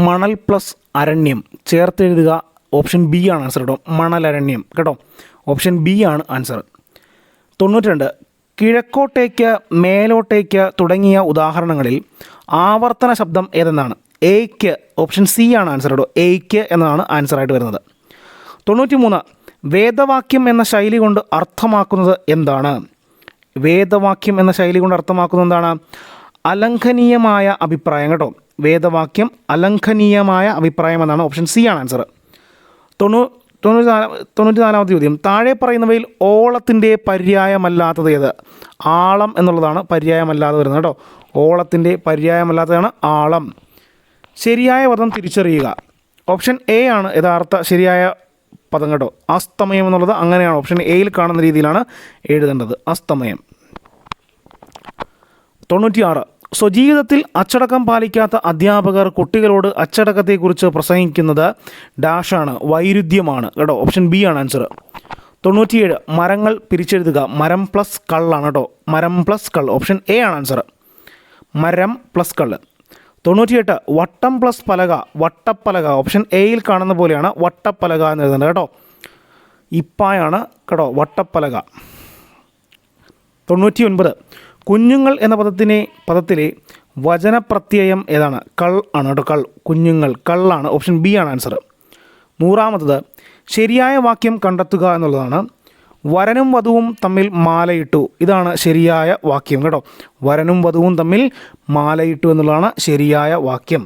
മണൽ plus അരണ്യം ചേർത്തെഴുതുക. Option B ആണ് answer കേട്ടോ. മണലരണ്യം കേട്ടോ. ഓപ്ഷൻ ബി ആണ് ആൻസർ. 92 കിഴക്കോട്ടേക്ക്, മേലോട്ടേക്ക് തുടങ്ങിയ ഉദാഹരണങ്ങളിൽ ആവർത്തന ശബ്ദം ഏതെന്നാണ്? എയ്ക്ക്. ഓപ്ഷൻ സി ആണ് ആൻസർ കേട്ടോ. എയ്ക്ക് എന്നതാണ് ആൻസറായിട്ട് വരുന്നത്. 93 വേദവാക്യം എന്ന ശൈലി കൊണ്ട് അർത്ഥമാക്കുന്നത് എന്താണ്? വേദവാക്യം എന്ന ശൈലി കൊണ്ട് അർത്ഥമാക്കുന്നത് എന്താണ്? അലംഘനീയമായ അഭിപ്രായം കേട്ടോ. വേദവാക്യം അലംഘനീയമായ അഭിപ്രായം എന്നാണ്. ഓപ്ഷൻ സി ആണ് ആൻസർ. 94 ചോദ്യം. താഴെ പറയുന്നവയിൽ ഓളത്തിൻ്റെ പര്യായമല്ലാത്തത് ഏത്? ആളം എന്നുള്ളതാണ് പര്യായമല്ലാതെ വരുന്നത് കേട്ടോ. ഓളത്തിൻ്റെ പര്യായമല്ലാത്തതാണ് ആളം. ശരിയായ പദം തിരിച്ചറിയുക. ഓപ്ഷൻ എ ആണ് യഥാർത്ഥ ശരിയായ പദം കേട്ടോ. അസ്തമയം എന്നുള്ളത് അങ്ങനെയാണ്. ഓപ്ഷൻ എയിൽ കാണുന്ന രീതിയിലാണ് എഴുതേണ്ടത്. അസ്തമയം. 96 സ്വജീവിതത്തിൽ അച്ചടക്കം പാലിക്കാത്ത അധ്യാപകർ കുട്ടികളോട് അച്ചടക്കത്തെക്കുറിച്ച് പ്രസംഗിക്കുന്നത് ഡാഷാണ്, വൈരുദ്ധ്യമാണ് കേട്ടോ. ഓപ്ഷൻ ബി ആണ് ആൻസർ. 97 മരങ്ങൾ പിരിച്ചെഴുതുക. മരം പ്ലസ് കള്ളാണ് കേട്ടോ. മരം പ്ലസ് കൾ. ഓപ്ഷൻ എ ആണ് ആൻസർ. മരം പ്ലസ് കള്ള്. 98 വട്ടം പ്ലസ് പലക. വട്ടപ്പലക. ഓപ്ഷൻ എയിൽ കാണുന്ന പോലെയാണ് വട്ടപ്പലക എന്ന് എഴുതുന്നത് കേട്ടോ. ഇപ്പായാണ് കേട്ടോ വട്ടപ്പലക. 99 കുഞ്ഞുങ്ങൾ എന്ന പദത്തിലെ വചനപ്രത്യയം ഏതാണ്? കൾ ആണ് കേട്ടോ. കൾ. കുഞ്ഞുങ്ങൾ കള്ളാണ്. ഓപ്ഷൻ ബി ആണ് ആൻസർ. 100 ശരിയായ വാക്യം കണ്ടെത്തുക എന്നുള്ളതാണ്. വരനും വധുവും തമ്മിൽ മാലയിട്ടു. ഇതാണ് ശരിയായ വാക്യം കേട്ടോ. വരനും വധുവും തമ്മിൽ മാലയിട്ടു എന്നുള്ളതാണ് ശരിയായ വാക്യം.